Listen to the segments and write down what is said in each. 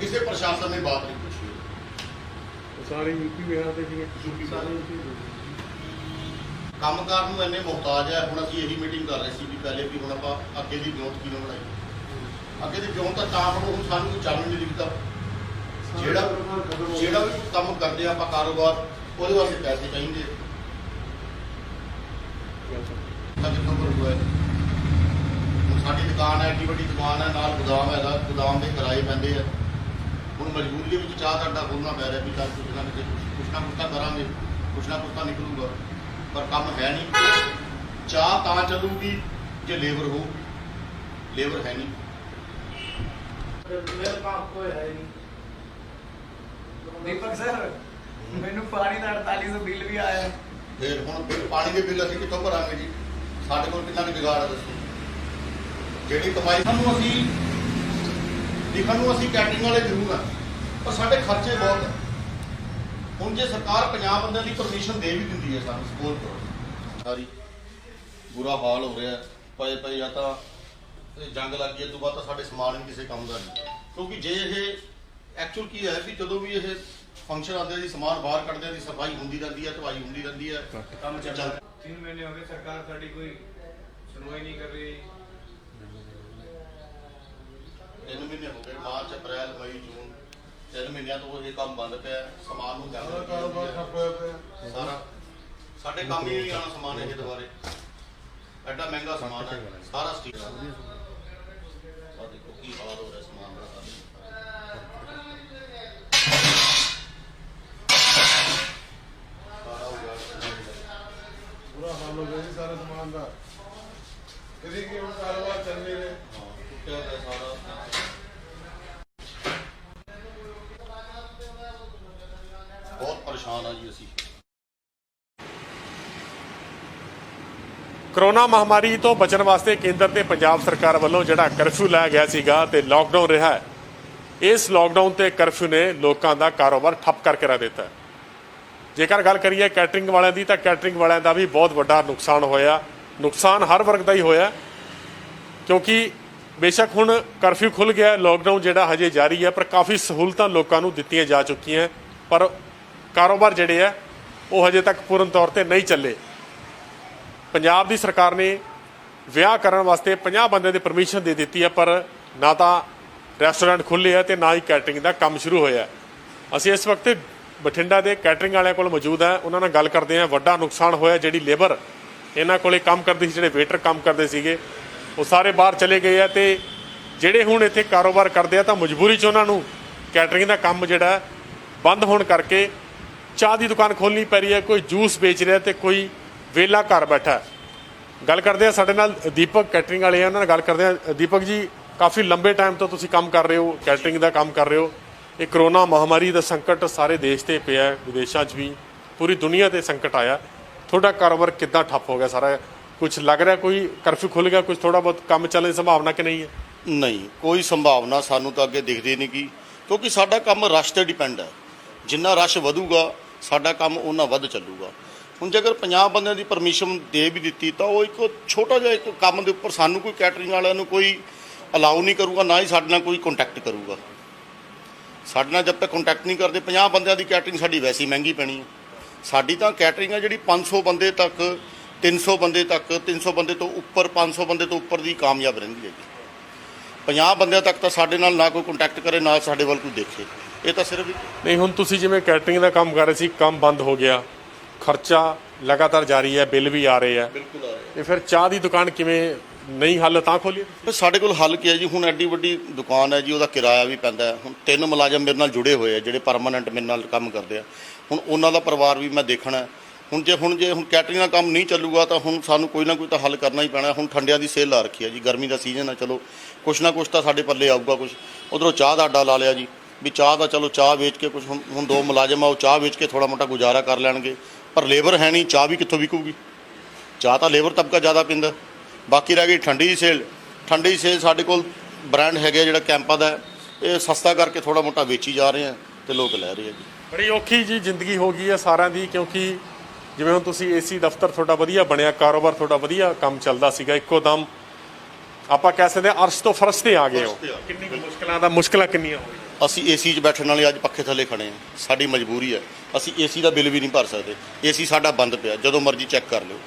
किसी प्रशासन ने बात नहीं पूछी। सारे यूपी बिहार के ਕੰਮਕਾਰ ਨੂੰ ਇੰਨੇ ਮੁਹਤਾਜ ਹੈ। ਹੁਣ ਅਸੀਂ ਇਹੀ ਮੀਟਿੰਗ ਕਰ ਰਹੇ ਸੀ ਵੀ ਪਹਿਲੇ ਵੀ ਹੁਣ ਆਪਾਂ ਅੱਗੇ ਦੀ ਵਿਉਂਤ ਕਿਵੇਂ ਬਣਾਈ। ਅੱਗੇ ਦੀ ਵਿਉਂਤ ਤਾਂ ਬਣੂ ਹੁਣ ਸਾਨੂੰ ਕੋਈ ਚੱਲ ਨਹੀਂ ਦਿਖਦਾ। ਜਿਹੜਾ ਵੀ ਕੰਮ ਕਰਦੇ ਆ ਆਪਾਂ ਕਾਰੋਬਾਰ ਉਹਦੇ ਵਾਸਤੇ ਪੈਸੇ ਚਾਹੀਦੇ ਤਾਂ ਕਿੱਥੋਂ ਕਰੂਗਾ। ਹੁਣ ਸਾਡੀ ਦੁਕਾਨ ਹੈ, ਐਡੀ ਵੱਡੀ ਦੁਕਾਨ ਹੈ, ਨਾਲ ਗੋਦਾਮ ਹੈਗਾ, ਗੋਦਾਮ ਦੇ ਕਿਰਾਏ ਪੈਂਦੇ ਆ। ਹੁਣ ਮਜਬੂਰੀ ਦੇ ਵਿੱਚ ਚਾਹ ਦਾ ਅੱਡਾ ਖੋਲ੍ਹਣਾ ਪੈ ਰਿਹਾ ਵੀ ਚੱਲ ਕੁਛ ਨਾ ਕੁਛ ਤਾਂ ਕਰਾਂਗੇ, ਕੁਛ ਨਾ ਕੁਛ ਤਾਂ ਨਿਕਲੂਗਾ। पर काम है नहीं। चाह ਤਾਂ ਚੱਲੂਗੀ ਜੇ ਲੇਬਰ ਹੋਊਗੀ, ਲੇਬਰ ਹੈ ਨਹੀਂ। मेरे पास कोई है नहीं। दीपक सर मैंने पानी का 4800 बिल भी आया है। ਫਿਰ ਹੁਣ ਪਾਣੀ ਦੇ ਬਿੱਲ ਅਸੀਂ ਕਿੱਥੋਂ ਭਰਾਂਗੇ ਜੀ? ਸਾਡੇ ਕੋਲ ਕਿੰਨਾ ਕੁ ਜੁਗਾੜ ਹੈ ਦੱਸੋ। ਜਿਹੜੀ ਕਮਾਈ ਸਾਨੂੰ ਅਸੀਂ ਲਿਖਣ ਨੂੰ ਅਸੀਂ ਕੈਟਰਿੰਗ ਵਾਲੇ ਜ਼ਰੂਰ ਆ, ਪਰ ਸਾਡੇ ਖਰਚੇ ਬਹੁਤ ਹੈ। ਹੁਣ ਜੇ ਸਰਕਾਰ 50 ਬੰਦਿਆਂ ਦੀ ਪਰਮਿਸ਼ਨ ਦੇ ਵੀ ਦਿੰਦੀ ਹੈ ਸਾਨੂੰ ਸਪੋਰਟ ਕਰੋ, ਸਾਰੀ ਬੁਰਾ ਹਾਲ ਹੋ ਰਿਹਾ। ਪਏ ਜਾਂ ਤਾਂ ਜੰਗ ਲੱਗ ਗਈ, ਤੋਂ ਬਾਅਦ ਤਾਂ ਸਾਡੇ ਸਮਾਨ ਵੀ ਕਿਸੇ ਕੰਮ ਦਾ ਨਹੀਂ। ਕਿਉਂਕਿ ਜੇ ਇਹ ਐਕਚੁਅਲ ਕੀ ਹੈ ਵੀ ਜਦੋਂ ਵੀ ਇਹ ਫੰਕਸ਼ਨ ਆਉਂਦੇ ਸੀ ਸਮਾਨ ਬਾਹਰ ਕੱਢਦੇ ਸੀ, ਸਫਾਈ ਹੁੰਦੀ ਰਹਿੰਦੀ ਹੈ, ਧਵਾਈ ਹੁੰਦੀ ਰਹਿੰਦੀ ਹੈ, ਕੰਮ ਚੱਲਦਾ। 3 महीने हो गए सरकार साड़ी कोई सुनवाई नहीं कर रही। 3 ਮਹੀਨੇ ਹੋ ਗਏ, ਮਾਰਚ, ਅਪ੍ਰੈਲ, ਮਈ, ਜੂਨ, 3 ਮਹੀਨਿਆਂ ਤੋਂ ਇਹ ਕੰਮ ਬੰਦ ਪਿਆ। ਸਮਾਨ ਨੂੰ ਸਾਰਾ ਸਾਡੇ ਕੰਮ ਹੀ ਨਹੀਂ ਆਉਣਾ ਸਮਾਨ ਇਹ ਦੁਬਾਰੇ। ਐਡਾ ਮਹਿੰਗਾ ਸਮਾਨ ਹੈ ਸਾਰਾ ਸਟੀਲ ਦਾ। ਆਹ ਦੇਖੋ ਕੀ ਹਾਲ ਹੋ ਰਿਹਾ ਸਮਾਨ ਦਾ। ਸਾਰਾ ਹੋ ਗਿਆ बुरा हाल हो गया जी सारे सामान का। किसी की कारोबार चल नहीं रहे। ਟੁੱਟਿਆ ਹੋਇਆ ਸਾਰਾ। ਬਹੁਤ ਪਰੇਸ਼ਾਨ ਆ ਜੀ ਅਸੀਂ। ਕਰੋਨਾ ਮਹਾਮਾਰੀ ਤੋਂ ਬਚਣ ਵਾਸਤੇ ਕੇਂਦਰ ਤੇ ਪੰਜਾਬ ਸਰਕਾਰ ਵੱਲੋਂ ਜਿਹੜਾ ਕਰਫਿਊ ਲਾਇਆ ਗਿਆ ਸੀਗਾ ਤੇ ਲਾਕਡਾਊਨ ਰਿਹਾ ਹੈ, ਇਸ ਲਾਕਡਾਊਨ ਤੇ ਕਰਫਿਊ ਨੇ ਲੋਕਾਂ ਦਾ ਕਾਰੋਬਾਰ ਠੱਪ ਕਰਕੇ ਰੱਖ ਦਿੱਤਾ। ਜੇਕਰ ਗੱਲ ਕਰੀਏ ਕੈਟਰਿੰਗ ਵਾਲਿਆਂ ਦੀ ਤਾਂ ਕੈਟਰਿੰਗ ਵਾਲਿਆਂ ਦਾ ਵੀ ਬਹੁਤ ਵੱਡਾ ਨੁਕਸਾਨ ਹੋਇਆ। ਨੁਕਸਾਨ ਹਰ ਵਰਗ ਦਾ ਹੀ ਹੋਇਆ, ਕਿਉਂਕਿ ਬੇਸ਼ੱਕ ਹੁਣ ਕਰਫਿਊ ਖੁੱਲ੍ਹ ਗਿਆ, ਲਾਕਡਾਊਨ ਜਿਹੜਾ ਹਜੇ ਜਾਰੀ ਹੈ, ਪਰ ਕਾਫੀ ਸਹੂਲਤਾਂ ਲੋਕਾਂ ਨੂੰ ਦਿੱਤੀਆਂ ਜਾ ਚੁੱਕੀਆਂ, ਪਰ ਕਾਰੋਬਾਰ ਜਿਹੜੇ ਆ ਉਹ ਹਜੇ ਤੱਕ ਪੂਰਨ ਤੌਰ ਤੇ ਨਹੀਂ ਚੱਲੇ। ਪੰਜਾਬ ਦੀ ਸਰਕਾਰ ਨੇ ਵਿਆਹ ਕਰਨ ਵਾਸਤੇ 50 ਬੰਦਿਆਂ ਦੀ ਪਰਮਿਸ਼ਨ ਦੇ ਦਿੱਤੀ ਹੈ, ਪਰ ਨਾ ਤਾਂ ਰੈਸਟੋਰੈਂਟ ਖੁੱਲ੍ਹੇ ਆ ਤੇ ਨਾ ਹੀ ਕੈਟਰਿੰਗ ਦਾ ਕੰਮ ਸ਼ੁਰੂ ਹੋਇਆ। ਅਸੀਂ ਇਸ ਵਕਤ ਬਠਿੰਡਾ ਦੇ ਕੈਟਰਿੰਗ ਵਾਲਿਆਂ ਕੋਲ ਮੌਜੂਦ ਹੈ, ਉਹਨਾਂ ਨਾਲ ਗੱਲ ਕਰਦੇ ਹਾਂ। ਵੱਡਾ ਨੁਕਸਾਨ ਹੋਇਆ। ਜਿਹੜੀ ਲੇਬਰ ਇਹਨਾਂ ਕੋਲੇ ਕੰਮ ਕਰਦੀ ਸੀ, ਜਿਹੜੇ ਵੇਟਰ ਕੰਮ ਕਰਦੇ ਸੀਗੇ, ਉਹ ਸਾਰੇ ਬਾਹਰ ਚਲੇ ਗਏ ਆ ਤੇ ਜਿਹੜੇ ਹੁਣ ਇੱਥੇ ਕਾਰੋਬਾਰ ਕਰਦੇ ਆ ਤਾਂ ਮਜਬੂਰੀ 'ਚ ਉਹਨਾਂ ਨੂੰ ਕੈਟਰਿੰਗ ਦਾ ਕੰਮ ਜਿਹੜਾ ਬੰਦ ਹੋਣ ਕਰਕੇ ਚਾਹ ਦੀ ਦੁਕਾਨ ਖੋਲ੍ਹਣੀ ਪੈ ਰਹੀ ਹੈ। ਕੋਈ ਜੂਸ ਵੇਚ ਰਿਹਾ ਤੇ ਕੋਈ ਵਿਹਲਾ ਘਰ ਬੈਠਾ। ਗੱਲ ਕਰਦੇ ਆ ਸਾਡੇ ਨਾਲ ਦੀਪਕ ਕੈਟਰਿੰਗ ਵਾਲੇ ਆ, ਉਹਨਾਂ ਨਾਲ ਗੱਲ ਕਰਦੇ ਆ। ਦੀਪਕ ਜੀ, ਕਾਫੀ ਲੰਬੇ ਟਾਈਮ ਤੋਂ ਤੁਸੀਂ ਕੰਮ ਕਰ ਰਹੇ ਹੋ, ਕੈਟਰਿੰਗ ਦਾ ਕੰਮ ਕਰ ਰਹੇ ਹੋ। ਇਹ ਕਰੋਨਾ ਮਹਾਮਾਰੀ ਦਾ ਸੰਕਟ ਸਾਰੇ ਦੇਸ਼ ਤੇ ਪਿਆ, ਵਿਦੇਸ਼ਾਂ 'ਚ ਵੀ ਪੂਰੀ ਦੁਨੀਆ ਤੇ ਸੰਕਟ ਆਇਆ। ਤੁਹਾਡਾ ਕਾਰੋਬਾਰ ਕਿੱਦਾਂ ਠੱਪ ਹੋ ਗਿਆ ਸਾਰਾ? ਕੁਝ ਲੱਗ ਰਿਹਾ ਕੋਈ ਕਰਫਿਊ ਖੁੱਲ੍ਹ ਗਿਆ, ਕੁਝ ਥੋੜਾ ਬਹੁਤ ਕੰਮ ਚੱਲਣ ਦੀ ਸੰਭਾਵਨਾ ਕਿ ਨਹੀਂ ਹੈ? ਨਹੀਂ, ਕੋਈ ਸੰਭਾਵਨਾ ਸਾਨੂੰ ਤਾਂ ਅੱਗੇ ਦਿਖਦੀ ਨਹੀਂ ਗੀ, ਕਿਉਂਕਿ ਸਾਡਾ ਕੰਮ ਰਸ਼ ਤੇ ਡਿਪੈਂਡ ਹੈ। ਜਿੰਨਾ ਰਸ਼ ਵਧੂਗਾ ਸਾਡਾ ਕੰਮ ਉਹਨਾਂ ਵੱਧ ਚੱਲੂਗਾ। ਹੁਣ ਜੇਕਰ 50 ਬੰਦਿਆਂ ਦੀ ਪਰਮਿਸ਼ਨ ਦੇ ਵੀ ਦਿੱਤੀ ਤਾਂ ਉਹ ਇੱਕ ਛੋਟਾ ਜਿਹਾ ਇੱਕ ਕੰਮ ਦੇ ਉੱਪਰ ਸਾਨੂੰ ਕੋਈ ਕੈਟਰਿੰਗ ਵਾਲਿਆਂ ਨੂੰ ਕੋਈ ਅਲਾਉ ਨਹੀਂ ਕਰੂਗਾ, ਨਾ ਹੀ ਸਾਡੇ ਨਾਲ ਕੋਈ ਕੰਟੈਕਟ ਕਰੂਗਾ। ਸਾਡੇ ਨਾਲ ਜਦ ਤੱਕ ਕੰਟੈਕਟ ਨਹੀਂ ਕਰਦੇ, 50 ਬੰਦਿਆਂ ਦੀ ਕੈਟਰਿੰਗ ਸਾਡੀ ਵੈਸੇ ਹੀ ਮਹਿੰਗੀ ਪੈਣੀ ਹੈ। ਸਾਡੀ ਤਾਂ ਕੈਟਰਿੰਗ ਹੈ ਜਿਹੜੀ 500 ਬੰਦੇ ਤੱਕ, 300 ਬੰਦੇ ਤੱਕ, 300 ਬੰਦੇ ਤੋਂ ਉੱਪਰ, 500 ਬੰਦੇ ਤੋਂ ਉੱਪਰ ਦੀ ਕਾਮਯਾਬ ਰਹਿੰਦੀ ਹੈ ਜੀ। 50 ਬੰਦਿਆਂ ਤੱਕ ਤਾਂ ਸਾਡੇ ਨਾਲ ਨਾ ਕੋਈ ਕੰਟੈਕਟ ਕਰੇ, ਨਾ ਸਾਡੇ ਵੱਲ ਕੋਈ ਦੇਖੇ। ਇਹ ਤਾਂ ਸਿਰਫ ਨਹੀਂ, ਹੁਣ ਤੁਸੀਂ ਜਿਵੇਂ ਕੈਟਰਿੰਗ ਦਾ ਕੰਮ ਕਰ ਰਹੇ ਸੀ, ਕੰਮ ਬੰਦ ਹੋ ਗਿਆ, ਖਰਚਾ ਲਗਾਤਾਰ ਜਾਰੀ ਹੈ, ਬਿੱਲ ਵੀ ਆ ਰਹੇ ਆ, ਬਿਲਕੁਲ ਆ ਰਿਹਾ। ਤੇ ਫਿਰ ਚਾਹ ਦੀ ਦੁਕਾਨ ਕਿਵੇਂ ਨਹੀਂ ਹੱਲ ਤਾਂ ਖੋਲੀ? ਫਿਰ ਸਾਡੇ ਕੋਲ ਹੱਲ ਕੀ ਹੈ ਜੀ? ਹੁਣ ਐਡੀ ਵੱਡੀ ਦੁਕਾਨ ਹੈ ਜੀ, ਉਹਦਾ ਕਿਰਾਇਆ ਵੀ ਪੈਂਦਾ ਹੈ। ਹੁਣ 3 ਮੁਲਾਜ਼ਮ ਮੇਰੇ ਨਾਲ ਜੁੜੇ ਹੋਏ ਆ ਜਿਹੜੇ ਪਰਮਾਨੈਂਟ ਮੇਰੇ ਨਾਲ ਕੰਮ ਕਰਦੇ ਆ। ਹੁਣ ਉਹਨਾਂ ਦਾ ਪਰਿਵਾਰ ਵੀ ਮੈਂ ਦੇਖਣਾ। ਹੁਣ ਜੇ ਕੈਟਰਿੰਗ ਦਾ ਕੰਮ ਨਹੀਂ ਚੱਲੂਗਾ ਤਾਂ ਹੁਣ ਸਾਨੂੰ ਕੋਈ ਨਾ ਕੋਈ ਤਾਂ ਹੱਲ ਕਰਨਾ ਹੀ ਪੈਣਾ। ਹੁਣ ਠੰਡਿਆਂ ਦੀ ਸੇਲ ਲਾ ਰੱਖੀ ਹੈ ਜੀ, ਗਰਮੀ ਦਾ ਸੀਜ਼ਨ ਹੈ, ਚਲੋ ਕੁਛ ਨਾ ਕੁਛ ਤਾਂ ਸਾਡੇ ਪੱਲੇ ਆਊਗਾ। ਕੁਛ ਉਧਰੋਂ ਚਾਹ ਦਾ ਅੱਡਾ ਲਾ ਲਿਆ ਜੀ, ਵੀ ਚਾਹ ਦਾ ਚਲੋ ਚਾਹ ਵੇਚ ਕੇ ਕੁਛ ਹੁਣ 2 ਮੁਲਾਜ਼ਮ ਆ, ਉਹ ਚਾਹ ਵੇਚ ਕੇ ਥੋੜ੍ਹਾ ਮੋਟਾ ਗੁਜ਼ਾਰਾ ਕਰ ਲੈਣਗੇ, ਪਰ ਲੇਬਰ ਹੈ ਨਹੀਂ, ਚਾਹ ਵੀ ਕਿੱਥੋਂ ਵਿਕੂਗੀ? ਚਾਹ ਤਾਂ ਲੇਬਰ ਤਬਕਾ ਜ਼ਿਆਦਾ ਪੀਂਦਾ। ਬਾਕੀ ਰਹਿ ਗਈ ਠੰਡੀ ਦੀ ਸੇਲ। ਠੰਡੀ ਦੀ ਸੇਲ ਸਾਡੇ ਕੋਲ ਬ੍ਰਾਂਡ ਹੈਗੇ ਜਿਹੜਾ ਕੈਂਪਾ ਦਾ, ਇਹ ਸਸਤਾ ਕਰਕੇ ਥੋੜ੍ਹਾ ਮੋਟਾ ਵੇਚੀ ਜਾ ਰਹੇ ਆ ਤੇ ਲੋਕ ਲੈ ਰਹੇ ਆ ਜੀ। ਬੜੀ ਔਖੀ ਜੀ ਜ਼ਿੰਦਗੀ ਹੋ ਗਈ ਹੈ ਸਾਰਿਆਂ ਦੀ, ਕਿਉਂਕਿ ਜਿਵੇਂ ਹੁਣ ਤੁਸੀਂ ਏਸੀ ਦਫ਼ਤਰ ਤੁਹਾਡਾ ਵਧੀਆ ਬਣਿਆ, ਕਾਰੋਬਾਰ ਤੁਹਾਡਾ ਵਧੀਆ ਕੰਮ ਚੱਲਦਾ ਸੀਗਾ, ਇੱਕੋ ਦਮ ਆਪਾਂ ਕਹਿ ਸਕਦੇ ਹਾਂ ਅਰਸ਼ ਤੋਂ ਫਰਸ਼ ਤੇ ਆ ਗਏ ਹੋ। ਕਿੰਨੀ ਕੁ ਮੁਸ਼ਕਲਾਂ ਕਿੰਨੀਆਂ ਹੋਈਆਂ? ਅਸੀਂ ਏਸੀ 'ਚ ਬੈਠਣ ਵਾਲੇ ਅੱਜ ਪੱਖੇ ਥੱਲੇ ਖੜੇ ਹਾਂ, ਸਾਡੀ ਮਜਬੂਰੀ ਹੈ। ਅਸੀਂ ਏਸੀ ਦਾ ਬਿੱਲ ਵੀ ਨਹੀਂ ਭਰ ਸਕਦੇ, ਏਸੀ ਸਾਡਾ ਬੰਦ ਪਿਆ, ਜਦੋਂ ਮਰਜ਼ੀ ਚੈੱਕ ਕਰ ਲਿਓ।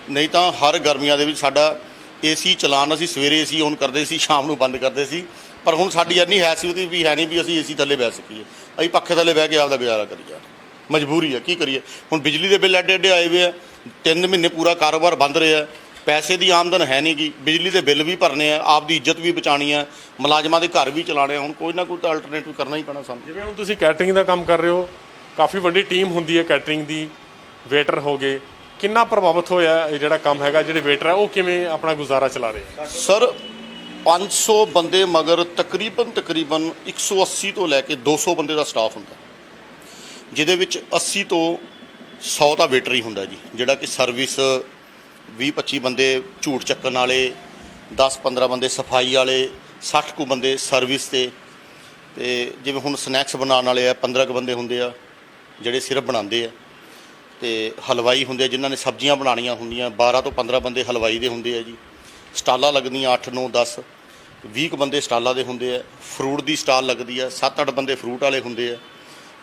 ਨਹੀਂ ਤਾਂ ਹਰ ਗਰਮੀਆਂ ਦੇ ਵਿੱਚ ਸਾਡਾ ਏਸੀ ਚਲਾਉਣ, ਅਸੀਂ ਸਵੇਰੇ ਏਸੀ ਔਨ ਕਰਦੇ ਸੀ, ਸ਼ਾਮ ਨੂੰ ਬੰਦ ਕਰਦੇ ਸੀ, ਪਰ ਹੁਣ ਸਾਡੀ ਇੰਨੀ ਹੈਸੀਅਤ ਵੀ ਹੈ ਨਹੀਂ ਵੀ ਅਸੀਂ ਏਸੀ ਥੱਲੇ ਬਹਿ ਸਕੀਏ। ਅਸੀਂ ਪੱਖੇ ਥੱਲੇ ਬਹਿ ਕੇ ਆਪਦਾ ਗੁਜ਼ਾਰਾ ਕਰੀ ਜਾ ਰਹੇ, ਮਜਬੂਰੀ ਹੈ, ਕੀ ਕਰੀਏ। ਹੁਣ ਬਿਜਲੀ ਦੇ ਬਿੱਲ ਐਡੇ ਆਏ ਹੋਏ ਆ, 3 ਮਹੀਨੇ ਪੂਰਾ ਕਾਰੋਬਾਰ ਬੰਦ ਰਿਹਾ, ਪੈਸੇ ਦੀ ਆਮਦਨ ਹੈ ਨਹੀਂ ਗੀ, ਬਿਜਲੀ ਦੇ ਬਿੱਲ ਵੀ ਭਰਨੇ ਆ, ਆਪਦੀ ਇੱਜ਼ਤ ਵੀ ਬਚਾਉਣੀ ਆ, ਮੁਲਾਜ਼ਮਾਂ ਦੇ ਘਰ ਵੀ ਚਲਾਉਣੇ ਆ। ਹੁਣ ਕੋਈ ਨਾ ਕੋਈ ਤਾਂ ਅਲਟਰਨੇਟਿਵ ਕਰਨਾ ਹੀ ਪੈਣਾ ਸਾਨੂੰ। ਜਿਵੇਂ ਹੁਣ ਤੁਸੀਂ ਕੈਟਰਿੰਗ ਦਾ ਕੰਮ ਕਰ ਰਹੇ ਹੋ, ਕਾਫੀ ਵੱਡੀ ਟੀਮ ਹੁੰਦੀ ਹੈ ਕੈਟਰਿੰਗ ਦੀ, ਵੇਟਰ ਹੋ ਗਏ, ਕਿੰਨਾ ਪ੍ਰਭਾਵਿਤ ਹੋਇਆ ਇਹ ਜਿਹੜਾ ਕੰਮ ਹੈਗਾ? ਜਿਹੜੇ ਵੇਟਰ ਹੈ ਉਹ ਕਿਵੇਂ ਆਪਣਾ ਗੁਜ਼ਾਰਾ ਚਲਾ ਰਹੇ ਆ? ਸਰ 500 ਬੰਦੇ ਮਗਰ ਤਕਰੀਬਨ 180 ਤੋਂ ਲੈ ਕੇ 200 ਬੰਦੇ ਦਾ ਸਟਾਫ ਹੁੰਦਾ, ਜਿਹਦੇ ਵਿੱਚ 80 ਤੋਂ 100 ਤਾਂ ਵੇਟਰ ਹੀ ਹੁੰਦਾ ਜੀ, ਜਿਹੜਾ ਕਿ ਸਰਵਿਸ 20-25 ਬੰਦੇ ਝੂਠ ਚੱਕਣ ਵਾਲੇ, 10-15 ਬੰਦੇ ਸਫਾਈ ਵਾਲੇ, 60 ਕੁ ਬੰਦੇ ਸਰਵਿਸ ਤੇ ਜਿਵੇਂ ਹੁਣ ਸਨੈਕਸ ਬਣਾਉਣ ਵਾਲੇ ਆ 15 ਕੁ ਬੰਦੇ ਹੁੰਦੇ ਆ ਜਿਹੜੇ ਸਿਰਫ ਬਣਾਉਂਦੇ ਆ, ਤੇ ਹਲਵਾਈ ਹੁੰਦੇ ਆ ਜਿਨ੍ਹਾਂ ਨੇ ਸਬਜ਼ੀਆਂ ਬਣਾਉਣੀਆਂ ਹੁੰਦੀਆਂ, 12 ਤੋਂ 15 ਬੰਦੇ ਹਲਵਾਈ ਦੇ ਹੁੰਦੇ ਆ ਜੀ। ਸਟਾਲਾਂ ਲੱਗਦੀਆਂ 8, 9, 10, 20 ਕੁ ਬੰਦੇ ਸਟਾਲਾਂ ਦੇ ਹੁੰਦੇ ਆ। ਫਰੂਟ ਦੀ ਸਟਾਲ ਲੱਗਦੀ ਆ, 7-8 ਬੰਦੇ ਫਰੂਟ ਵਾਲੇ ਹੁੰਦੇ ਆ।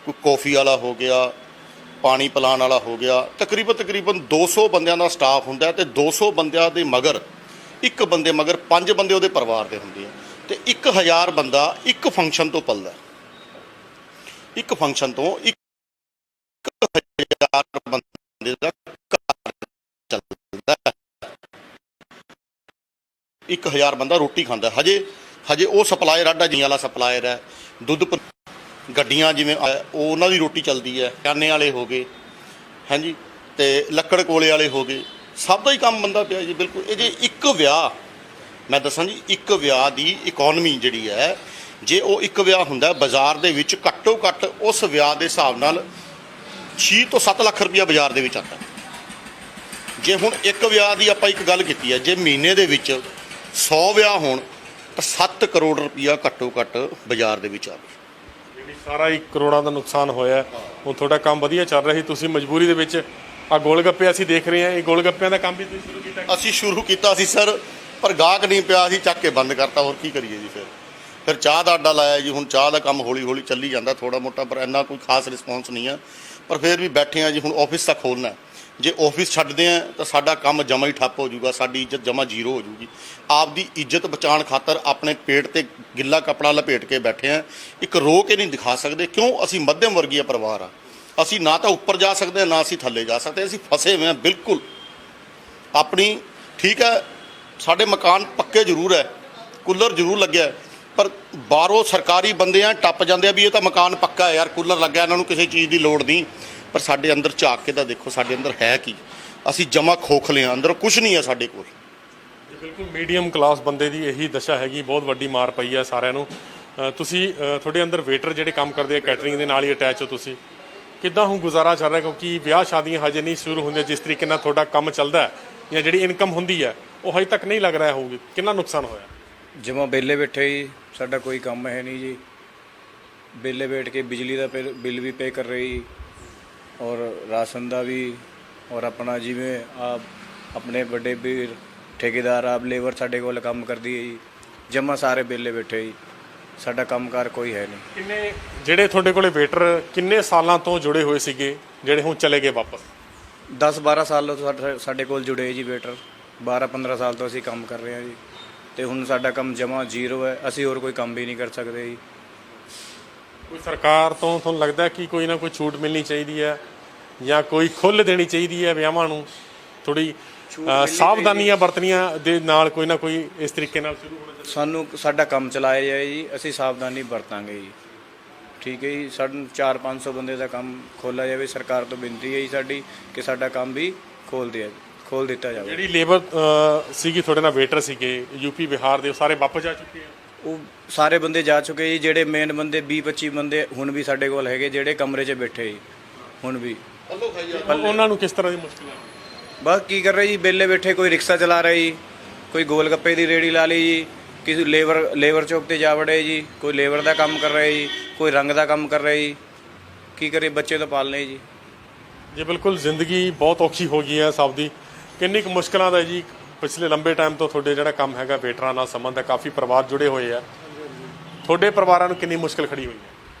ਕੋਈ ਕੌਫੀ ਵਾਲਾ ਹੋ ਗਿਆ, ਪਾਣੀ ਪਿਲਾਉਣ ਵਾਲਾ ਹੋ ਗਿਆ। ਤਕਰੀਬਨ 200 ਬੰਦਿਆਂ ਦਾ ਸਟਾਫ ਹੁੰਦਾ ਤੇ 200 ਬੰਦਿਆਂ ਦੇ ਮਗਰ ਇੱਕ ਬੰਦੇ ਮਗਰ 5 ਬੰਦੇ ਉਹਦੇ ਪਰਿਵਾਰ ਦੇ ਹੁੰਦੇ ਆ, ਤੇ 1000 ਬੰਦਾ ਇੱਕ ਫੰਕਸ਼ਨ ਤੋਂ ਪਲਦਾ। ਇੱਕ ਫੰਕਸ਼ਨ ਤੋਂ 1000 ਬੰਦੇ ਦਾ ਘਰ ਚੱਲਦਾ, 1000 ਬੰਦਾ ਰੋਟੀ ਖਾਂਦਾ। ਹਜੇ ਉਹ ਸਪਲਾਇਰ ਆਡਾ ਜੀ ਵਾਲਾ ਸਪਲਾਇਰ ਹੈ, ਦੁੱਧ ਗੱਡੀਆਂ ਜਿਵੇਂ ਉਹ ਉਹਨਾਂ ਦੀ ਰੋਟੀ ਚੱਲਦੀ ਹੈ, ਕਾਨੇ ਵਾਲੇ ਹੋ ਗਏ, ਹਾਂਜੀ, ਤੇ ਲੱਕੜ ਕੋਲੇ ਵਾਲੇ ਹੋ ਗਏ, ਸਭ ਦਾ ਹੀ ਕੰਮ ਬੰਦਾ ਪਿਆ ਜੀ। ਬਿਲਕੁਲ ਇਹ ਜੇ ਇੱਕ ਵਿਆਹ, ਮੈਂ ਦੱਸਾਂ ਜੀ, ਇੱਕ ਵਿਆਹ ਦੀ ਇਕੋਨਮੀ ਜਿਹੜੀ ਹੈ, ਜੇ ਉਹ ਇੱਕ ਵਿਆਹ ਹੁੰਦਾ ਬਾਜ਼ਾਰ ਦੇ ਵਿੱਚ ਘੱਟੋ ਘੱਟ ਉਸ ਵਿਆਹ ਦੇ ਹਿਸਾਬ ਨਾਲ 6 ਤੋਂ 7 ਲੱਖ ਰੁਪਇਆ ਬਾਜ਼ਾਰ ਦੇ ਵਿੱਚ ਆਉਂਦਾ। ਜੇ ਹੁਣ ਇੱਕ ਵਿਆਹ ਦੀ ਆਪਾਂ ਇੱਕ ਗੱਲ ਕੀਤੀ ਹੈ, ਜੇ ਮਹੀਨੇ ਦੇ ਵਿੱਚ 100 ਵਿਆਹ ਹੋਣ ਤਾਂ 7 ਕਰੋੜ ਰੁਪਇਆ ਘੱਟੋ ਘੱਟ ਬਾਜ਼ਾਰ ਦੇ ਵਿੱਚ ਆਵੇ। ਜਿਹੜੀ ਸਾਰਾ ਹੀ ਕਰੋੜਾਂ ਦਾ ਨੁਕਸਾਨ ਹੋਇਆ। ਹੁਣ ਤੁਹਾਡਾ ਕੰਮ ਵਧੀਆ ਚੱਲ ਰਿਹਾ ਸੀ, ਤੁਸੀਂ ਮਜਬੂਰੀ ਦੇ ਵਿੱਚ ਆ ਗੋਲ ਗੱਪੇ ਅਸੀਂ ਦੇਖ ਰਹੇ ਹਾਂ, ਇਹ ਗੋਲ ਗੱਪਿਆਂ ਦਾ ਕੰਮ ਵੀ ਤੁਸੀਂ ਸ਼ੁਰੂ ਕੀਤਾ? ਅਸੀਂ ਸ਼ੁਰੂ ਕੀਤਾ ਸੀ ਸਰ, ਪਰ ਗਾਹਕ ਨਹੀਂ ਪਿਆ, ਅਸੀਂ ਚੱਕ ਕੇ ਬੰਦ ਕਰਤਾ। ਹੋਰ ਕੀ ਕਰੀਏ ਜੀ। ਫਿਰ ਚਾਹ ਦਾ ਅੱਡਾ ਲਾਇਆ ਜੀ। ਹੁਣ ਚਾਹ ਦਾ ਕੰਮ ਹੌਲੀ ਚੱਲੀ ਜਾਂਦਾ ਥੋੜਾ ਮੋਟਾ, ਪਰ ਇੰਨਾ ਕੋਈ ਖਾਸ ਰਿਸਪੌਂਸ ਨਹੀਂ ਆ। ਪਰ ਫਿਰ ਵੀ ਬੈਠੇ ਆ ਜੀ। ਹੁਣ ਆਫਿਸ ਤਾਂ ਖੋਲ੍ਹਣਾ, ਜੇ ਆਫਿਸ ਛੱਡਦੇ ਆ ਤਾਂ ਸਾਡਾ ਕੰਮ ਜਮਾ ਹੀ ਠੱਪ ਹੋ ਜਾਊਗਾ, ਸਾਡੀ ਇੱਜ਼ਤ ਜਮਾ ਜ਼ੀਰੋ ਹੋ ਜਾਊਗੀ। ਆਪਦੀ ਇੱਜ਼ਤ ਬਚਾਉਣ ਖਾਤਰ ਆਪਣੇ ਪੇਟ ਤੇ ਗਿੱਲਾ ਕੱਪੜਾ ਲਪੇਟ ਕੇ ਬੈਠੇ ਆ। ਇੱਕ ਰੋ ਕੇ ਨਹੀਂ ਦਿਖਾ ਸਕਦੇ, ਕਿਉਂ? ਅਸੀਂ ਮੱਧਮ ਵਰਗੀ ਪਰਿਵਾਰ ਆ। ਅਸੀਂ ਨਾ ਤਾਂ ਉੱਪਰ ਜਾ ਸਕਦੇ ਹਾਂ, ਨਾ ਅਸੀਂ ਥੱਲੇ ਜਾ ਸਕਦੇ। ਅਸੀਂ ਫਸੇ ਹੋਏ ਹਾਂ ਬਿਲਕੁਲ ਆਪਣੀ। ਠੀਕ ਹੈ, ਸਾਡੇ ਮਕਾਨ ਪੱਕੇ ਜ਼ਰੂਰ ਹੈ, ਕੂਲਰ ਜ਼ਰੂਰ ਲੱਗਿਆ, ਪਰ ਬਾਹਰੋਂ ਸਰਕਾਰੀ ਬੰਦੇ ਆ ਟੱਪ ਜਾਂਦੇ ਆ ਵੀ ਇਹ ਤਾਂ ਮਕਾਨ ਪੱਕਾ ਹੈ ਯਾਰ, ਕੂਲਰ ਲੱਗਿਆ, ਇਹਨਾਂ ਨੂੰ ਕਿਸੇ ਚੀਜ਼ ਦੀ ਲੋੜ ਨਹੀਂ। ਪਰ ਸਾਡੇ ਅੰਦਰ ਝਾਕ ਕੇ ਤਾਂ ਦੇਖੋ, ਸਾਡੇ ਅੰਦਰ ਹੈ ਕੀ? ਅਸੀਂ ਜਮਾ ਖੋਖਲੇ ਹਾਂ, ਅੰਦਰ ਕੁਝ ਨਹੀਂ ਹੈ ਸਾਡੇ ਕੋਲ। ਬਿਲਕੁਲ ਮੀਡੀਅਮ ਕਲਾਸ ਬੰਦੇ ਦੀ ਇਹੀ ਦਸ਼ਾ ਹੈਗੀ, ਬਹੁਤ ਵੱਡੀ ਮਾਰ ਪਈ ਹੈ ਸਾਰਿਆਂ ਨੂੰ। ਤੁਸੀਂ ਤੁਹਾਡੇ ਅੰਦਰ ਵੇਟਰ ਜਿਹੜੇ ਕੰਮ ਕਰਦੇ ਆ ਕੈਟਰਿੰਗ ਦੇ ਨਾਲ ਹੀ ਅਟੈਚ ਹੋ, ਤੁਸੀਂ ਕਿੱਦਾਂ ਹੁਣ ਗੁਜ਼ਾਰਾ ਚੱਲ ਰਿਹਾ? ਕਿਉਂਕਿ ਵਿਆਹ ਸ਼ਾਦੀਆਂ ਹਜੇ ਨਹੀਂ ਸ਼ੁਰੂ ਹੁੰਦੀਆਂ, ਜਿਸ ਤਰੀਕੇ ਨਾਲ ਤੁਹਾਡਾ ਕੰਮ ਚੱਲਦਾ ਜਾਂ ਜਿਹੜੀ ਇਨਕਮ ਹੁੰਦੀ ਹੈ ਉਹ ਹਜੇ ਤੱਕ ਨਹੀਂ ਲੱਗ ਰਿਹਾ ਹੋਊਗੀ। ਕਿੰਨਾ ਨੁਕਸਾਨ ਹੋਇਆ? ਜਮਾਂ ਵਿਹਲੇ ਬੈਠੇ ਜੀ, ਸਾਡਾ ਕੋਈ ਕੰਮ ਹੈ ਨਹੀਂ ਜੀ। ਵਿਹਲੇ ਬੈਠ ਕੇ ਬਿਜਲੀ ਦਾ ਬਿੱਲ ਵੀ ਪੇ ਕਰ ਰਹੇ ਜੀ, ਔਰ ਰਾਸ਼ਨ ਦਾ ਵੀ, ਔਰ ਆਪਣਾ ਜਿਵੇਂ ਆਪਣੇ ਵੱਡੇ ਵੀਰ ਠੇਕੇਦਾਰ ਆਪ ਲੇਬਰ ਸਾਡੇ ਕੋਲ ਕੰਮ ਕਰਦੀ ਹੈ ਜੀ। ਜਮਾਂ ਸਾਰੇ ਵਿਹਲੇ ਬੈਠੇ ਜੀ, ਸਾਡਾ ਕੰਮਕਾਰ ਕੋਈ ਹੈ ਨਹੀਂ। ਕਿੰਨੇ ਜਿਹੜੇ ਤੁਹਾਡੇ ਕੋਲੇ ਵੇਟਰ ਕਿੰਨੇ ਸਾਲਾਂ ਤੋਂ ਜੁੜੇ ਹੋਏ ਸੀਗੇ, ਜਿਹੜੇ ਹੁਣ ਚਲੇ ਗਏ ਵਾਪਸ? 10-12 ਸਾਲ ਤੋਂ ਸਾਡੇ ਕੋਲ ਜੁੜੇ ਜੀ ਵੇਟਰ। 12-15 ਸਾਲ ਤੋਂ ਅਸੀਂ ਕੰਮ ਕਰ ਰਹੇ ਹਾਂ ਜੀ, ਤੇ ਹੁਣ ਸਾਡਾ ਕੰਮ ਜਮਾਂ ਜ਼ੀਰੋ ਹੈ। ਅਸੀਂ ਹੋਰ ਕੋਈ ਕੰਮ ਵੀ ਨਹੀਂ ਕਰ ਸਕਦੇ ਜੀ। ਕੋਈ ਸਰਕਾਰ ਤੋਂ ਤੁਹਾਨੂੰ ਲੱਗਦਾ ਕਿ ਕੋਈ ਨਾ ਕੋਈ ਛੂਟ ਮਿਲਣੀ ਚਾਹੀਦੀ ਹੈ, ਜਾਂ ਕੋਈ ਖੁੱਲ੍ਹ ਦੇਣੀ ਚਾਹੀਦੀ ਹੈ ਵਿਆਹਾਂ ਨੂੰ? ਥੋੜੀ ਸਾਵਧਾਨੀਆਂ ਵਰਤਣੀਆਂ ਦੇ ਨਾਲ ਕੋਈ ਨਾ ਕੋਈ ਇਸ ਤਰੀਕੇ ਨਾਲ ਸ਼ੁਰੂ ਹੋਣਾ ਚਾਹੀਦਾ। ਸਾਨੂੰ ਸਾਡਾ ਕੰਮ ਚਲਾਇਆ ਜਾਏ ਜੀ, ਅਸੀਂ ਸਾਵਧਾਨੀ ਵਰਤਾਂਗੇ ਜੀ। ਠੀਕ ਹੈ ਜੀ, ਸਾਨੂੰ 400-500 ਬੰਦੇ ਦਾ ਕੰਮ ਖੋਲ੍ਹਿਆ ਜਾਵੇ। ਸਰਕਾਰ ਤੋਂ ਬੇਨਤੀ ਹੈ ਜੀ ਸਾਡੀ ਕਿ ਸਾਡਾ ਕੰਮ ਵੀ ਖੋਲ੍ਹ ਦਿੱਤਾ ਜਾਵੇ। ਜਿਹੜੀ ਲੇਬਰ ਸੀਗੀ ਤੁਹਾਡੇ ਨਾਲ ਵੇਟਰ ਸੀਗੇ ਯੂਪੀ ਬਿਹਾਰ ਦੇ, ਉਹ ਸਾਰੇ ਵਾਪਸ ਜਾ ਚੁੱਕੇ ਆ? ਉਹ ਸਾਰੇ ਬੰਦੇ ਜਾ ਚੁੱਕੇ ਜੀ। ਜਿਹੜੇ ਮੇਨ ਬੰਦੇ 20-25 ਬੰਦੇ ਹੁਣ ਵੀ ਸਾਡੇ ਕੋਲ ਹੈਗੇ, ਜਿਹੜੇ ਕਮਰੇ 'ਚ ਬੈਠੇ ਜੀ ਹੁਣ ਵੀ। ਉਹਨਾਂ ਨੂੰ ਕਿਸ ਤਰ੍ਹਾਂ ਦੀ ਮੁਸ਼ਕਿਲ ਹੈ? ਬਸ ਕੀ ਕਰ ਰਹੇ ਜੀ, ਵਿਹਲੇ ਬੈਠੇ। ਕੋਈ ਰਿਕਸ਼ਾ ਚਲਾ ਰਿਹਾ ਜੀ, ਕੋਈ ਗੋਲ ਗੱਪੇ ਦੀ ਰੇਹੜੀ ਲਾ ਲਈ ਜੀ, ਕਿਸੇ ਲੇਬਰ ਚੌਕ ਤੇ ਜਾ ਵੜੇ ਜੀ, ਕੋਈ ਲੇਬਰ ਦਾ ਕੰਮ ਕਰ ਰਿਹਾ ਜੀ, ਕੋਈ ਰੰਗ ਦਾ ਕੰਮ ਕਰ ਰਿਹਾ ਜੀ। ਕੀ ਕਰੇ, ਬੱਚੇ ਤਾਂ ਪਾਲਣੇ ਜੀ। ਜੀ ਬਿਲਕੁਲ ਜ਼ਿੰਦਗੀ ਬਹੁਤ ਔਖੀ ਹੋ ਗਈ ਹੈ ਸਭ ਦੀ। ਕਿੰਨੀ ਕੁ ਮੁਸ਼ਕਲਾਂ ਦਾ ਜੀ ਪਿਛਲੇ ਲੰਬੇ ਟਾਈਮ ਤੋਂ ਤੁਹਾਡੇ ਜਿਹੜਾ ਕੰਮ ਹੈਗਾ ਵੇਟਰਾਂ ਨਾਲ ਸੰਬੰਧ ਹੈ, ਕਾਫੀ ਪਰਿਵਾਰ ਜੁੜੇ ਹੋਏ ਆ, ਤੁਹਾਡੇ ਪਰਿਵਾਰਾਂ ਨੂੰ ਕਿੰਨੀ ਮੁਸ਼ਕਲ ਖੜੀ ਹੋਈ ਹੈ?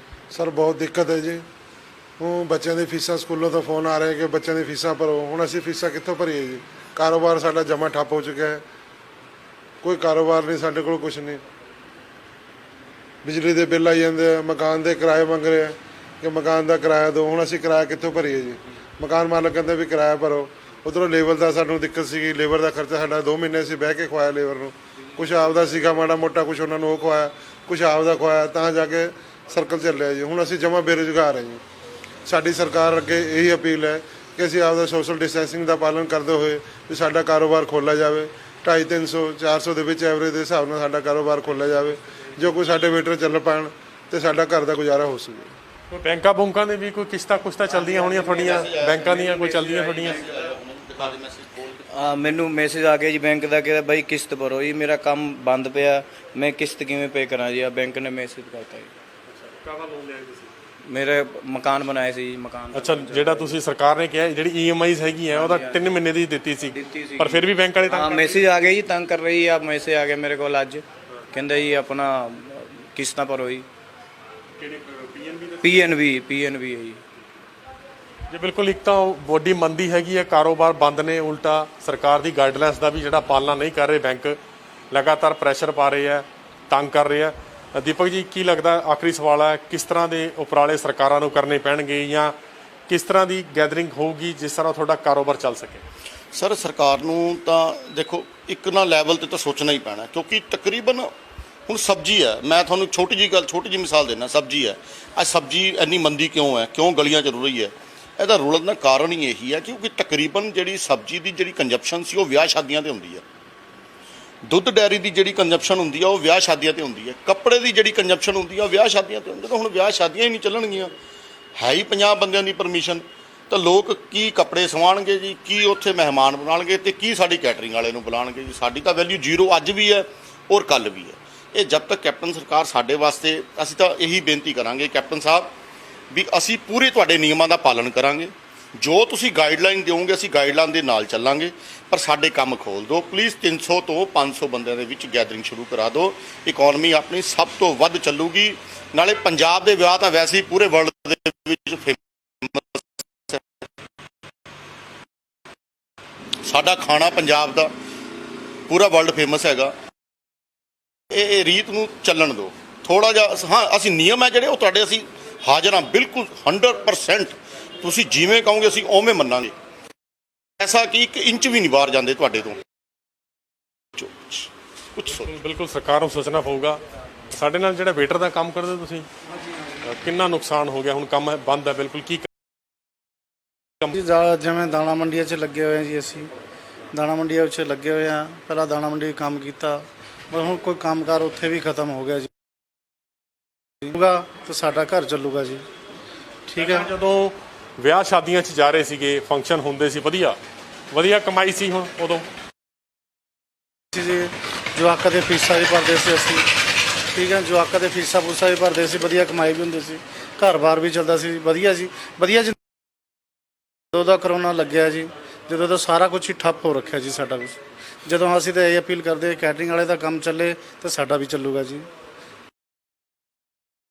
ਸਰ ਬਹੁਤ ਦਿੱਕਤ ਹੈ ਜੀ। ਹੁਣ ਬੱਚਿਆਂ ਦੀ ਫੀਸਾਂ, ਸਕੂਲੋਂ ਤੋਂ ਫੋਨ ਆ ਰਹੇ ਕਿ ਬੱਚਿਆਂ ਦੀ ਫੀਸਾਂ ਭਰੋ। ਹੁਣ ਅਸੀਂ ਫੀਸਾਂ ਕਿੱਥੋਂ ਭਰੀਏ ਜੀ? ਕਾਰੋਬਾਰ ਸਾਡਾ ਜਮਾ ਠੱਪ ਹੋ ਚੁੱਕਿਆ ਹੈ, ਕੋਈ ਕਾਰੋਬਾਰ ਨਹੀਂ ਸਾਡੇ ਕੋਲ, ਕੁਝ ਨਹੀਂ। ਬਿਜਲੀ ਦੇ ਬਿੱਲ ਆਈ ਜਾਂਦੇ ਆ, ਮਕਾਨ ਦੇ ਕਿਰਾਏ ਮੰਗ ਰਹੇ ਆ ਕਿ ਮਕਾਨ ਦਾ ਕਿਰਾਇਆ ਦਿਓ। ਹੁਣ ਅਸੀਂ ਕਿਰਾਇਆ ਕਿੱਥੋਂ ਭਰੀਏ ਜੀ? ਮਕਾਨ ਮਾਲਕ ਕਹਿੰਦੇ ਵੀ ਕਿਰਾਇਆ ਭਰੋ। ਉੱਧਰੋਂ ਲੇਬਰ ਦਾ ਸਾਨੂੰ ਦਿੱਕਤ ਸੀਗੀ, ਲੇਬਰ ਦਾ ਖਰਚਾ ਸਾਡਾ 2 ਮਹੀਨੇ ਅਸੀਂ ਬਹਿ ਕੇ ਖਵਾਇਆ ਲੇਬਰ ਨੂੰ। ਕੁਛ ਆਪਦਾ ਸੀਗਾ ਮਾੜਾ ਮੋਟਾ, ਕੁਛ ਉਹਨਾਂ ਨੂੰ ਉਹ ਖਵਾਇਆ, ਕੁਛ ਆਪਦਾ ਖਵਾਇਆ, ਤਾਂ ਜਾ ਕੇ ਸਰਕਲ ਚੱਲਿਆ ਜੀ। ਹੁਣ ਅਸੀਂ ਜਮਾ ਬੇਰੁਜ਼ਗਾਰ ਹਾਂ ਜੀ। ਸਾਡੀ ਸਰਕਾਰ ਅੱਗੇ ਇਹੀ ਅਪੀਲ ਹੈ ਕਿ ਅਸੀਂ ਆਪਦਾ ਸੋਸ਼ਲ ਡਿਸਟੈਂਸਿੰਗ ਦਾ ਪਾਲਣ ਕਰਦੇ ਹੋਏ ਵੀ ਸਾਡਾ ਕਾਰੋਬਾਰ ਖੋਲ੍ਹਿਆ ਜਾਵੇ। 250, 400 ਦੇ ਵਿੱਚ ਐਵਰੇਜ ਦੇ ਹਿਸਾਬ ਨਾਲ ਸਾਡਾ ਕਾਰੋਬਾਰ ਖੋਲ੍ਹਿਆ ਜਾਵੇ, ਜੋ ਕੋਈ ਸਾਡੇ ਵੇਟਰ ਚੱਲ ਪਾਉਣ ਤੇ ਸਾਡਾ ਘਰ ਦਾ ਗੁਜ਼ਾਰਾ ਹੋ ਸਕੇ। ਕੋਈ ਬੈਂਕਾਂ ਬੁੰਕਾਂ ਦੇ ਵੀ ਕੋਈ ਕਿਸ਼ਤਾਂ ਕੁਸ਼ਤਾਂ ਚੱਲਦੀਆਂ ਹੋਣੀਆਂ ਤੁਹਾਡੀਆਂ, ਬੈਂਕਾਂ ਦੀਆਂ ਕੋਈ ਚੱਲਦੀਆਂ ਤੁਹਾਡੀਆਂ? ਮੈਨੂੰ ਮੈਸੇਜ ਆ ਗਿਆ ਜੀ ਬੈਂਕ ਦਾ ਕਿ ਬਾਈ ਕਿਸ਼ਤ ਭਰੋ ਜੀ, ਮੇਰਾ ਕੰਮ ਬੰਦ ਪਿਆ, ਮੈਂ ਕਿਸ਼ਤ ਕਿਵੇਂ ਪੇ ਕਰਾਂ ਜੀ? ਆ ਬੈਂਕ ਨੇ ਮੈਸੇਜ ਕਰਤਾ ਜੀ। ਕਾਹਦਾ ਲੋਨ ਲਿਆ ਤੁਸੀਂ? ਮੇਰੇ ਮਕਾਨ ਬਣਾਏ ਸੀ ਜੀ, ਮਕਾਨ। ਅੱਛਾ, ਜਿਹੜਾ ਤੁਸੀਂ ਸਰਕਾਰ ਨੇ ਕਿਹਾ ਜਿਹੜੀ EMIs ਹੈਗੀ ਹੈ ਉਹਦਾ 3 ਮਹੀਨੇ ਦੀ ਦਿੱਤੀ ਸੀ, ਪਰ ਫਿਰ ਵੀ ਬੈਂਕ ਵਾਲੇ ਹਾਂ ਮੈਸੇਜ ਆ ਗਿਆ ਜੀ, ਤੰਗ ਕਰ ਰਹੀ ਆ। ਮੈਸੇਜ ਆ ਗਿਆ ਮੇਰੇ ਕੋਲ ਅੱਜ, ਕਹਿੰਦਾ ਜੀ ਆਪਣਾ ਕਿਸ਼ਤਾਂ ਭਰੋ ਜੀ। PNB ਹੈ ਜੀ। ਜੀ ਬਿਲਕੁਲ, ਇੱਕ ਤਾਂ ਵੱਡੀ ਮੰਦੀ ਹੈਗੀ ਹੈ, ਕਾਰੋਬਾਰ ਬੰਦ ਨੇ, ਉਲਟਾ ਸਰਕਾਰ ਦੀ ਗਾਈਡਲਾਈਨਸ ਦਾ ਵੀ ਜਿਹੜਾ ਪਾਲਣਾ ਨਹੀਂ ਕਰ ਰਹੇ ਬੈਂਕ, ਲਗਾਤਾਰ ਪ੍ਰੈਸ਼ਰ ਪਾ ਰਹੇ ਆ, ਤੰਗ ਕਰ ਰਹੇ ਆ। ਦੀਪਕ ਜੀ, ਕੀ ਲੱਗਦਾ, ਆਖਰੀ ਸਵਾਲ ਹੈ, ਕਿਸ ਤਰ੍ਹਾਂ ਦੇ ਉਪਰਾਲੇ ਸਰਕਾਰਾਂ ਨੂੰ ਕਰਨੇ ਪੈਣਗੇ ਜਾਂ ਕਿਸ ਤਰ੍ਹਾਂ ਦੀ ਗੈਦਰਿੰਗ ਹੋਊਗੀ ਜਿਸ ਤਰ੍ਹਾਂ ਤੁਹਾਡਾ ਕਾਰੋਬਾਰ ਚੱਲ ਸਕੇ? ਸਰ, ਸਰਕਾਰ ਨੂੰ ਤਾਂ ਦੇਖੋ ਇੱਕ ਨਾ ਲੈਵਲ ਤੇ ਤਾਂ ਸੋਚਣਾ ਹੀ ਪੈਣਾ, ਕਿਉਂਕਿ ਤਕਰੀਬਨ ਹੁਣ ਸਬਜ਼ੀ ਹੈ, ਮੈਂ ਤੁਹਾਨੂੰ ਛੋਟੀ ਜਿਹੀ ਮਿਸਾਲ ਦੇਣਾ, ਸਬਜ਼ੀ ਹੈ। ਅੱਜ ਸਬਜ਼ੀ ਇੰਨੀ ਮੰਦੀ ਕਿਉਂ ਹੈ, ਕਿਉਂ ਗਲੀਆਂ 'ਚ ਰੁਲ ਰਹੀ ਹੈ? ਇਹਦਾ ਰੁਲਣ ਦਾ ਕਾਰਨ ਹੀ ਇਹੀ ਹੈ ਕਿਉਂਕਿ ਤਕਰੀਬਨ ਜਿਹੜੀ ਸਬਜ਼ੀ ਦੀ ਜਿਹੜੀ ਕੰਜ਼ੰਪਸ਼ਨ ਸੀ ਉਹ ਵਿਆਹ ਸ਼ਾਦੀਆਂ 'ਤੇ ਹੁੰਦੀ ਹੈ। ਦੁੱਧ ਡੈਰੀ ਦੀ ਜਿਹੜੀ ਕੰਜ਼ੰਪਸ਼ਨ ਹੁੰਦੀ ਆ ਉਹ ਵਿਆਹ ਸ਼ਾਦੀਆਂ 'ਤੇ ਹੁੰਦੀ ਹੈ। ਕੱਪੜੇ ਦੀ ਜਿਹੜੀ ਕੰਜ਼ੰਪਸ਼ਨ ਹੁੰਦੀ ਆ ਉਹ ਵਿਆਹ ਸ਼ਾਦੀਆਂ 'ਤੇ ਹੁੰਦੀ ਹੈ। ਤਾਂ ਹੁਣ ਵਿਆਹ ਸ਼ਾਦੀਆਂ ਹੀ ਨਹੀਂ ਚੱਲਣਗੀਆਂ, ਹੈ ਹੀ 50 ਬੰਦਿਆਂ ਦੀ ਪਰਮਿਸ਼ਨ, ਤਾਂ ਲੋਕ ਕੀ ਕੱਪੜੇ ਸਵਾਉਣਗੇ ਜੀ, ਕੀ ਉੱਥੇ ਮਹਿਮਾਨ ਬਣਾਉਣਗੇ ਤੇ ਕੀ ਸਾਡੀ ਕੈਟਰਿੰਗ ਵਾਲੇ ਨੂੰ ਬੁਲਾਉਣਗੇ ਜੀ? ਸਾਡੀ ਤਾਂ ਵੈਲਿਊ ਜ਼ੀਰੋ ਅੱਜ ਵੀ ਹੈ ਔਰ ਕੱਲ੍ਹ ਵੀ ਹੈ। ਇਹ ਜਦ ਤੱਕ ਕੈਪਟਨ ਸਰਕਾਰ ਸਾਡੇ ਵਾਸਤੇ, ਅਸੀਂ ਤਾਂ ਇਹੀ ਬੇਨਤੀ ਕਰਾਂਗੇ ਕੈਪਟਨ ਸਾਹਿਬ ਵੀ ਅਸੀਂ ਪੂਰੇ ਤੁਹਾਡੇ ਨਿਯਮਾਂ ਦਾ ਪਾਲਣ ਕਰਾਂਗੇ, ਜੋ ਤੁਸੀਂ ਗਾਈਡਲਾਈਨ ਦਿਓਗੇ ਅਸੀਂ ਗਾਈਡਲਾਈਨ ਦੇ ਨਾਲ ਚੱਲਾਂਗੇ, ਪਰ ਸਾਡੇ ਕੰਮ ਖੋਲ੍ਹ ਦਿਓ ਪਲੀਜ਼। 300 ਤੋਂ 500 ਬੰਦਿਆਂ ਦੇ ਵਿੱਚ ਗੈਦਰਿੰਗ ਸ਼ੁਰੂ ਕਰਾ ਦਿਓ, ਇਕਨੋਮੀ ਆਪਣੀ ਸਭ ਤੋਂ ਵੱਧ ਚੱਲੂਗੀ। ਨਾਲੇ ਪੰਜਾਬ ਦੇ ਵਿਆਹ ਤਾਂ ਵੈਸੇ ਹੀ ਪੂਰੇ ਵਰਲਡ ਦੇ ਵਿੱਚ ਫੇਮਸ ਹੈ, ਸਾਡਾ ਖਾਣਾ ਪੰਜਾਬ ਦਾ ਪੂਰਾ ਵਰਲਡ ਫੇਮਸ ਹੈਗਾ। ਇਹ ਰੀਤ ਨੂੰ ਚੱਲਣ ਦਿਓ ਥੋੜ੍ਹਾ ਜਿਹਾ। ਹਾਂ, ਅਸੀਂ ਨਿਯਮ ਹੈ ਜਿਹੜੇ ਉਹ ਤੁਹਾਡੇ ਅਸੀਂ ਹਾਜ਼ਰ ਹਾਂ, ਬਿਲਕੁਲ 100%। ਤੁਸੀਂ ਜਿਵੇਂ ਕਹੋਗੇ ਅਸੀਂ ਉਵੇਂ ਮੰਨਾਂਗੇ, ਐਸਾ ਕਿ 1 ਇੰਚ ਵੀ ਨਹੀਂ ਬਾਹਰ ਜਾਂਦੇ ਤੁਹਾਡੇ ਤੋਂ। ਕੁਛ ਬਿਲਕੁਲ ਸਰਕਾਰ ਨੂੰ ਸੋਚਣਾ ਪਊਗਾ। ਸਾਡੇ ਨਾਲ ਜਿਹੜਾ ਵੇਟਰ ਦਾ ਕੰਮ ਕਰਦੇ ਤੁਸੀਂ, ਕਿੰਨਾ ਨੁਕਸਾਨ ਹੋ ਗਿਆ? ਹੁਣ ਕੰਮ ਬੰਦ ਹੈ ਬਿਲਕੁਲ, ਕੀ ਜਿਵੇਂ ਦਾਣਾ ਮੰਡੀਆਂ 'ਚ ਲੱਗੇ ਹੋਏ ਹਾਂ ਜੀ, ਅਸੀਂ ਦਾਣਾ ਮੰਡੀਆਂ 'ਚ ਲੱਗੇ ਹੋਏ ਹਾਂ। ਪਹਿਲਾਂ ਦਾਣਾ ਮੰਡੀ ਕੰਮ ਕੀਤਾ, ਪਰ ਹੁਣ ਕੋਈ ਕੰਮਕਾਰ ਉੱਥੇ ਵੀ ਖਤਮ ਹੋ ਗਿਆ ਜੀ। ਤਾਂ ਸਾਡਾ ਘਰ ਚੱਲੂਗਾ ਜੀ, ਠੀਕ ਹੈ। ਜਦੋਂ ਵਿਆਹ ਸ਼ਾਦੀਆਂ 'ਚ ਜਾ ਰਹੇ ਸੀਗੇ, ਫੰਕਸ਼ਨ ਹੁੰਦੇ ਸੀ, ਵਧੀਆ ਕਮਾਈ ਸੀ। ਹੁਣ ਉਦੋਂ ਜੀ ਜਵਾਕਾਂ ਦੇ ਫੀਸਾਂ ਵੀ ਭਰਦੇ ਸੀ ਅਸੀਂ, ਠੀਕ ਹੈ, ਜਵਾਕਾਂ ਦੇ ਫੀਸਾਂ ਫੂਸਾਂ ਵੀ ਭਰਦੇ ਸੀ, ਵਧੀਆ ਕਮਾਈ ਵੀ ਹੁੰਦੀ ਸੀ, ਘਰ-ਬਾਰ ਵੀ ਚੱਲਦਾ ਸੀ, ਵਧੀਆ ਜੀ, ਵਧੀਆ। ਜਦੋਂ ਦਾ ਕਰੋਨਾ ਲੱਗਿਆ ਜੀ, ਜਦੋਂ ਦਾ ਸਾਰਾ ਕੁਝ ਹੀ ਠੱਪ ਹੋ ਰੱਖਿਆ ਜੀ ਸਾਡਾ ਕੁਝ। ਜਦੋਂ ਅਸੀਂ ਤਾਂ ਇਹ ਅਪੀਲ ਕਰਦੇ ਕੈਟਰਿੰਗ ਵਾਲੇ ਦਾ ਕੰਮ ਚੱਲੇ ਤਾਂ ਸਾਡਾ ਵੀ ਚੱਲੂਗਾ ਜੀ।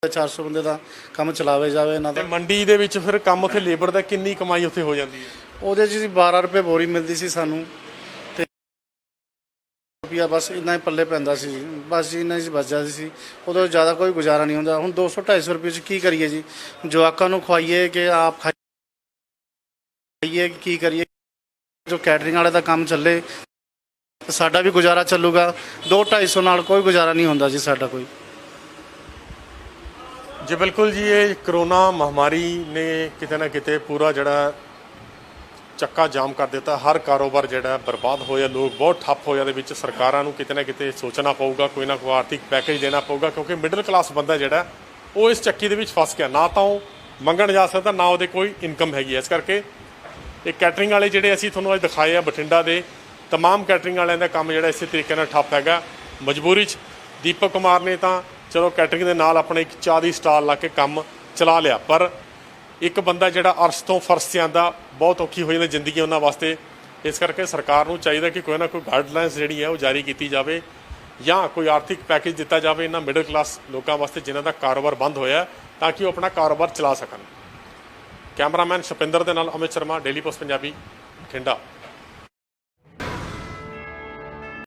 400 ਬੰਦੇ ਦਾ ਕੰਮ ਚਲਾਵੇ ਜਾਵੇ ਇਹਨਾਂ ਦਾ। ਮੰਡੀ ਦੇ ਵਿੱਚ ਫਿਰ ਕੰਮ ਉੱਥੇ ਲੇਬਰ ਦਾ ਕਿੰਨੀ ਕਮਾਈ ਉੱਥੇ ਹੋ ਜਾਂਦੀ ਹੈ? ਉਹਦੇ 'ਚ ਜੀ 12 ਰੁਪਏ ਬੋਰੀ ਮਿਲਦੀ ਸੀ ਸਾਨੂੰ, ਤੇ ਰੁਪਿਆ ਬਸ ਇੰਨਾ ਹੀ ਪੱਲੇ ਪੈਂਦਾ ਸੀ, ਬਸ ਜੀ ਇੰਨਾ ਹੀ ਬਚ ਜਾਂਦੀ ਸੀ। ਉਦੋਂ ਜ਼ਿਆਦਾ ਕੋਈ ਗੁਜ਼ਾਰਾ ਨਹੀਂ ਹੁੰਦਾ। ਹੁਣ 200-250 ਰੁਪਏ 'ਚ ਕੀ ਕਰੀਏ ਜੀ? ਜਵਾਕਾਂ ਨੂੰ ਖਵਾਈਏ ਕਿ ਆਪ ਖਾਈਏ, ਕੀ ਕਰੀਏ? ਜੋ ਕੈਟਰਿੰਗ ਵਾਲੇ ਦਾ ਕੰਮ ਚੱਲੇ ਤਾਂ ਸਾਡਾ ਵੀ ਗੁਜ਼ਾਰਾ ਚੱਲੂਗਾ। 200-250 ਨਾਲ ਕੋਈ ਗੁਜ਼ਾਰਾ ਨਹੀਂ ਹੁੰਦਾ ਜੀ ਸਾਡਾ ਕੋਈ। ਜੀ ਬਿਲਕੁਲ ਜੀ, ਇਹ ਕਰੋਨਾ ਮਹਾਮਾਰੀ ਨੇ ਕਿਤੇ ਨਾ ਕਿਤੇ ਪੂਰਾ ਜਿਹੜਾ ਚੱਕਾ ਜਾਮ ਕਰ ਦਿੱਤਾ। ਹਰ ਕਾਰੋਬਾਰ ਜਿਹੜਾ ਬਰਬਾਦ ਹੋਇਆ, ਲੋਕ ਬਹੁਤ ਠੱਪ ਹੋਇਆ। ਦੇ ਵਿੱਚ ਸਰਕਾਰਾਂ ਨੂੰ ਕਿਤੇ ਨਾ ਕਿਤੇ ਸੋਚਣਾ ਪਊਗਾ, ਕੋਈ ਨਾ ਕੋਈ ਆਰਥਿਕ ਪੈਕੇਜ ਦੇਣਾ ਪਊਗਾ, ਕਿਉਂਕਿ ਮਿਡਲ ਕਲਾਸ ਬੰਦਾ ਜਿਹੜਾ ਉਹ ਇਸ ਚੱਕੀ ਦੇ ਵਿੱਚ ਫਸ ਗਿਆ, ਨਾ ਤਾਂ ਉਹ ਮੰਗਣ ਜਾ ਸਕਦਾ, ਨਾ ਉਹਦੇ ਕੋਈ ਇਨਕਮ ਹੈਗੀ। ਇਸ ਕਰਕੇ ਇਹ ਕੈਟਰਿੰਗ ਵਾਲੇ ਜਿਹੜੇ ਅਸੀਂ ਤੁਹਾਨੂੰ ਅੱਜ ਦਿਖਾਏ ਆ ਬਠਿੰਡਾ ਦੇ, ਤਮਾਮ ਕੈਟਰਿੰਗ ਵਾਲਿਆਂ ਦਾ ਕੰਮ ਜਿਹੜਾ ਇਸੇ ਤਰੀਕੇ ਨਾਲ ਠੱਪ ਹੈਗਾ ਮਜਬੂਰੀ 'ਚ। ਦੀਪਕ ਕੁਮਾਰ ਨੇ ਤਾਂ ਚਲੋ ਕੈਟਰਿੰਗ ਦੇ ਨਾਲ ਆਪਣਾ ਇੱਕ ਚਾਹ ਦੀ ਸਟਾਲ ਲਾ ਕੇ ਕੰਮ ਚਲਾ ਲਿਆ, ਪਰ ਇੱਕ ਬੰਦਾ ਜਿਹੜਾ ਅਰਸ਼ ਤੋਂ ਫਰਸ਼ 'ਤੇ ਆਉਂਦਾ, ਬਹੁਤ ਔਖੀ ਹੋ ਜਾਂਦੀ ਜ਼ਿੰਦਗੀ ਉਹਨਾਂ ਵਾਸਤੇ। ਇਸ ਕਰਕੇ ਸਰਕਾਰ ਨੂੰ ਚਾਹੀਦਾ ਕਿ ਕੋਈ ਨਾ ਕੋਈ ਗਾਈਡਲਾਈਨਸ ਜਿਹੜੀ ਹੈ ਉਹ ਜਾਰੀ ਕੀਤੀ ਜਾਵੇ ਜਾਂ ਕੋਈ ਆਰਥਿਕ ਪੈਕੇਜ ਦਿੱਤਾ ਜਾਵੇ ਇਹਨਾਂ ਮਿਡਲ ਕਲਾਸ ਲੋਕਾਂ ਵਾਸਤੇ ਜਿਨ੍ਹਾਂ ਦਾ ਕਾਰੋਬਾਰ ਬੰਦ ਹੋਇਆ, ਤਾਂ ਕਿ ਉਹ ਆਪਣਾ ਕਾਰੋਬਾਰ ਚਲਾ ਸਕਣ। ਕੈਮਰਾਮੈਨ ਸ਼ਪਿੰਦਰ ਦੇ ਨਾਲ ਅਮਿਤ ਸ਼ਰਮਾ, ਡੇਲੀ ਪੋਸਟ ਪੰਜਾਬੀ, ਬਠਿੰਡਾ।